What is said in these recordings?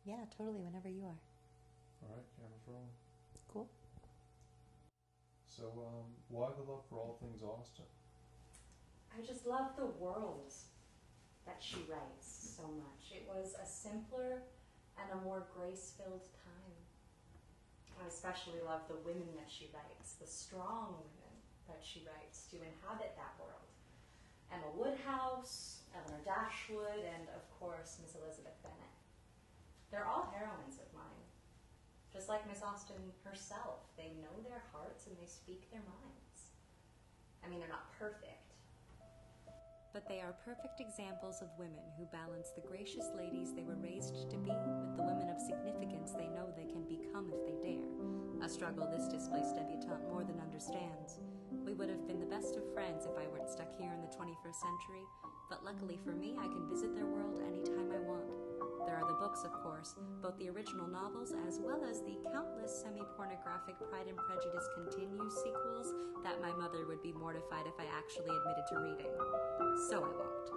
Yeah, totally, whenever you are. Alright, camera's rolling. Cool. So, why the love for all things Austen? I just love the world that she writes so much. It was a simpler and a more grace-filled time. I especially love the women that she writes, the strong women that she writes to inhabit that world. Emma Woodhouse, Eleanor Dashwood, and of course Miss Elizabeth Bennet. They're all heroines of mine. Just like Miss Austen herself, they know their hearts and they speak their minds. I mean, they're not perfect, but they are perfect examples of women who balance the gracious ladies they were raised to be with the women of significance they know they can become if they dare. A struggle this displaced debutante more than understands. We would have been the best of friends if I weren't stuck here in the 21st century, but luckily for me, I can visit their world anytime I want. There are the books, of course, both the original novels as well as the countless semi-pornographic Pride and Prejudice Continue sequels that my mother would be mortified if I actually admitted to reading. So I won't.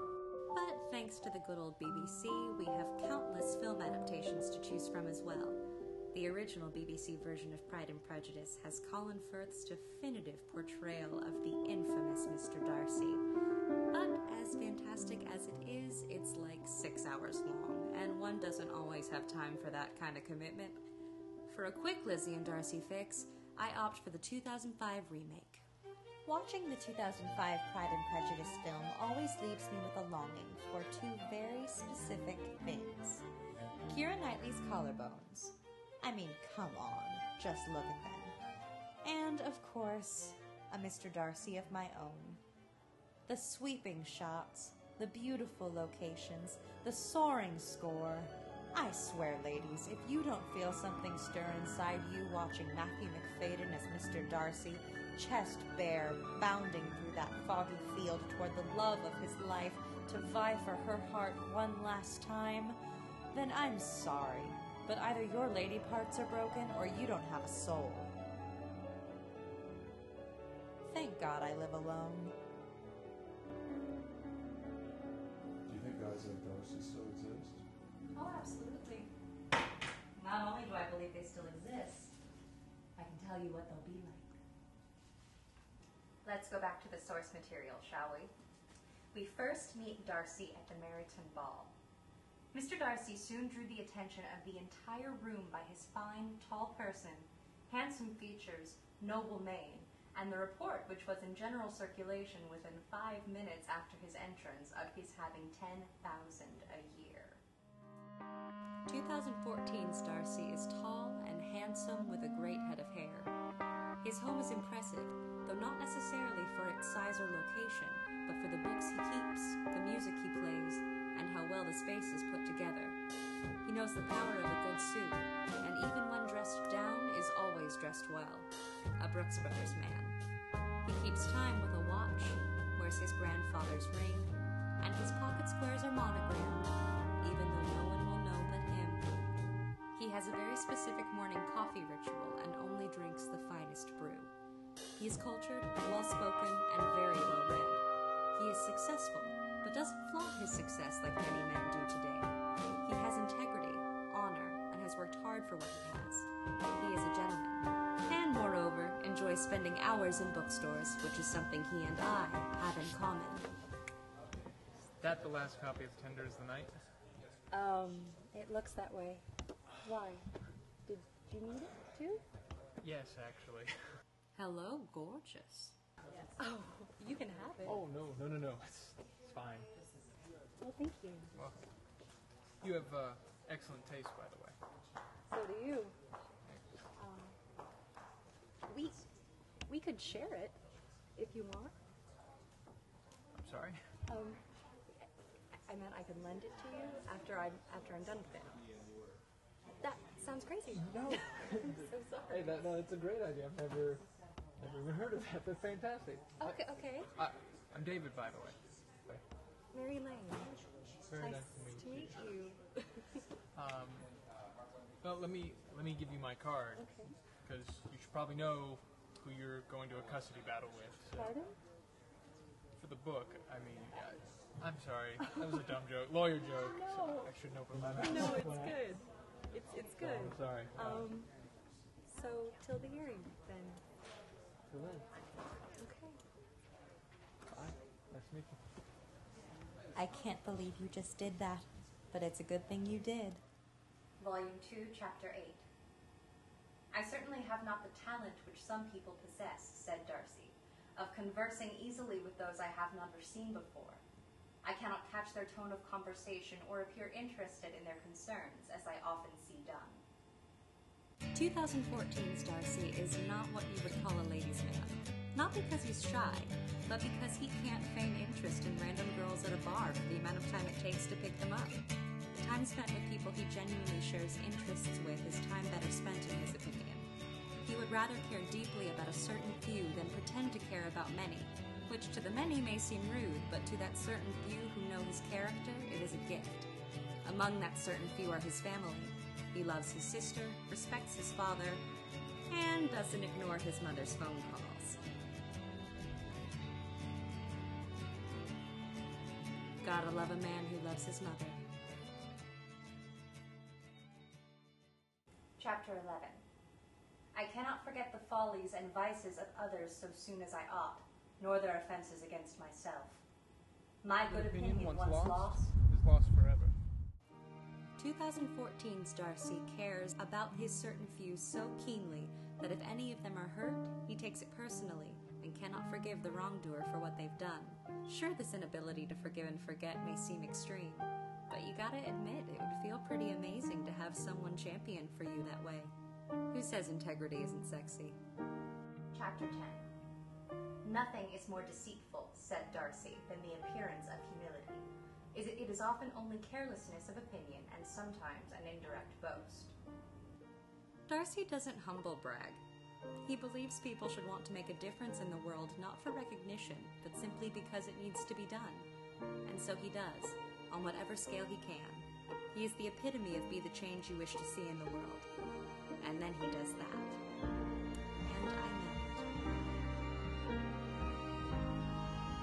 But thanks to the good old BBC, we have countless film adaptations to choose from as well. The original BBC version of Pride and Prejudice has Colin Firth's definitive portrayal of the infamous Mr. Darcy. But as fantastic as it is, it's like 6 hours long, and one doesn't always have time for that kind of commitment. For a quick Lizzie and Darcy fix, I opt for the 2005 remake. Watching the 2005 Pride and Prejudice film always leaves me with a longing for two very specific things. Keira Knightley's collarbones. I mean, come on, just look at them. And, of course, a Mr. Darcy of my own. The sweeping shots, the beautiful locations, the soaring score. I swear, ladies, if you don't feel something stir inside you watching Matthew McFadden as Mr. Darcy, chest bare, bounding through that foggy field toward the love of his life to vie for her heart one last time, then I'm sorry, but either your lady parts are broken or you don't have a soul. Thank God I live alone. Do you think guys like Darcy still exist? Oh, absolutely. Not only do I believe they still exist, I can tell you what they'll be like. Let's go back to the source material, shall we? We first meet Darcy at the Meryton Ball. Mr. Darcy soon drew the attention of the entire room by his fine, tall person, handsome features, noble mien, and the report, which was in general circulation within 5 minutes after his entrance, of his having 10,000 a year. 2014's Darcy is tall and handsome with a great head of hair. His home is impressive, though not necessarily for its size or location, but for the books he keeps, the music he plays, and how well the space is put together. He knows the power of a good suit, and even when dressed down, is always dressed well. A Brooks Brothers man. He keeps time with a watch, wears his grandfather's ring, and his pocket squares are monogrammed, even though no one will know but him. He has a very specific morning coffee ritual and only drinks the finest brew. He is cultured, well-spoken, and very well-read. He is successful, but doesn't flaunt his success like many men do today. He has integrity, honor, and has worked hard for what he has. He is a gentleman, and moreover, enjoys spending hours in bookstores, which is something he and I have in common. Is that the last copy of Tender is the Night? It looks that way. Why? Did you need it too? Yes, actually. Hello, gorgeous. Yes. Oh, you can have it. Oh, no. It's fine. Well, thank you. Well, you have excellent taste, by the way. So do you. We could share it if you want. I'm sorry? I meant I could lend it to you after I'm done with it. That sounds crazy. No. I'm so sorry. Hey, it's a great idea. I've never even heard of that. That's fantastic. Okay. I'm David, by the way. Bye. Mary Lane. Very nice to meet you. Well, let me give you my card. Okay. Because you should probably know who you're going to a custody battle with. So. Pardon? For the book, I mean, yeah, I'm sorry. That was a dumb joke. Lawyer joke. No. So I shouldn't open my mouth. No, it's good. It's good. I'm sorry. So till the hearing, then. Till then. Okay. Bye. Nice to meet you. I can't believe you just did that, but it's a good thing you did. Volume 2, Chapter 8. I certainly have not the talent which some people possess, said Darcy, of conversing easily with those I have never seen before. I cannot catch their tone of conversation or appear interested in their concerns, as I often see done. 2014's Darcy is not what you would call a ladies' man. Not because he's shy, but because he can't feign interest in random girls at a bar for the amount of time it takes to pick them up. Time spent with people he genuinely shares interests with is time better spent in his opinion. He would rather care deeply about a certain few than pretend to care about many, which to the many may seem rude, but to that certain few who know his character, it is a gift. Among that certain few are his family. He loves his sister, respects his father, and doesn't ignore his mother's phone calls. Gotta love a man who loves his mother. Chapter 11. I cannot forget the follies and vices of others so soon as I ought, nor their offenses against myself. My good opinion once lost is lost forever. 2014's Darcy cares about his certain few so keenly that if any of them are hurt, he takes it personally and cannot forgive the wrongdoer for what they've done. Sure, this inability to forgive and forget may seem extreme, but you gotta admit it would feel pretty amazing to have someone champion for you that way. Who says integrity isn't sexy? Chapter 10. Nothing is more deceitful, said Darcy, than the appearance of humility. It is often only carelessness of opinion and sometimes an indirect boast. Darcy doesn't humble brag. He believes people should want to make a difference in the world not for recognition, but simply because it needs to be done. And so he does, on whatever scale he can. He is the epitome of be the change you wish to see in the world. And then he does that. And I melt.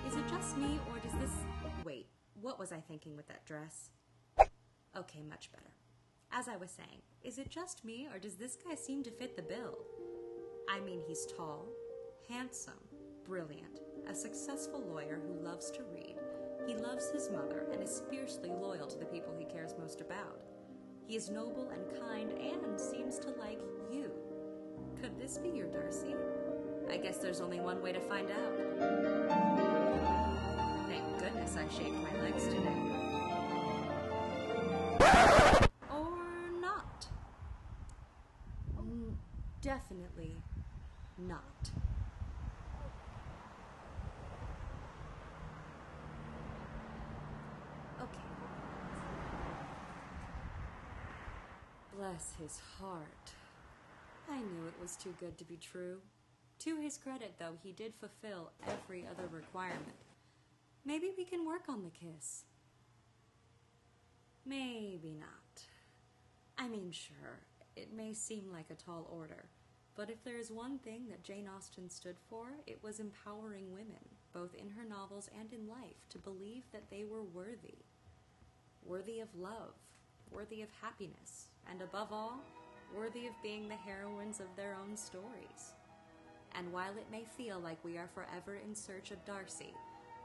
Is it just me, or does this... Wait, what was I thinking with that dress? Okay, much better. As I was saying, is it just me, or does this guy seem to fit the bill? I mean, he's tall, handsome, brilliant, a successful lawyer who loves to read. He loves his mother and is fiercely loyal to the people he cares most about. He is noble and kind and seems to like you. Could this be your Darcy? I guess there's only one way to find out. Thank goodness I shaved my legs today. Or not. Definitely not. Okay. Bless his heart. I knew it was too good to be true. To his credit, though, he did fulfill every other requirement. Maybe we can work on the kiss. Maybe not. I mean, sure, it may seem like a tall order, but if there is one thing that Jane Austen stood for, it was empowering women, both in her novels and in life, to believe that they were worthy. Worthy of love, worthy of happiness, and above all, worthy of being the heroines of their own stories. And while it may feel like we are forever in search of Darcy,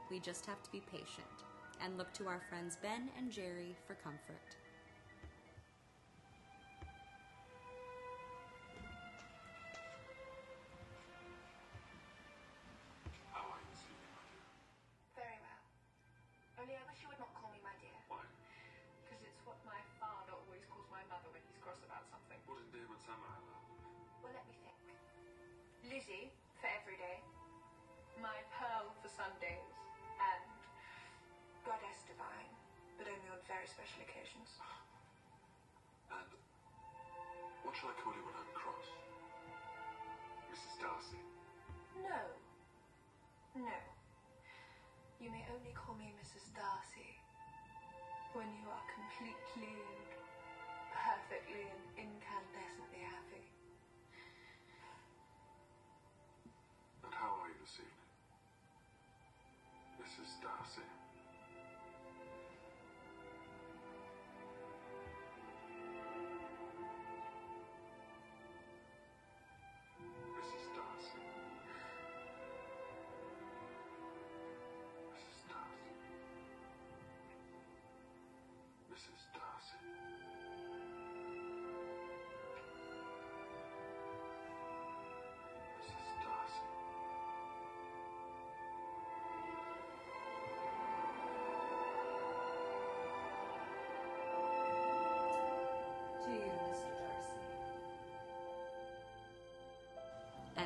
we just have to be patient and look to our friends Ben and Jerry for comfort. How are you this evening, my dear? Very well. Only I wish you would not call me my dear. Why? Because it's what my father always calls my mother when he's cross about something. What did David Sam Haskell? Well, let me think. Lizzie for every day. My Pearl for Sundays. And Goddess Divine, but only on very special occasions. And what shall I call you when I'm cross? Mrs. Darcy. No. No. You may only call me Mrs. Darcy when you are completely, perfectly, and incandescently happy. And how are you this evening? Mrs. Darcy.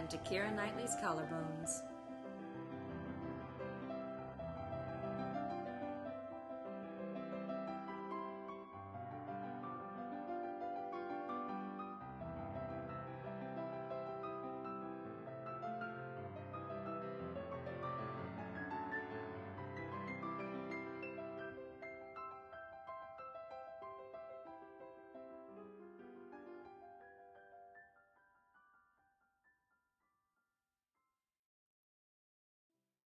and to Keira Knightley's collarbones.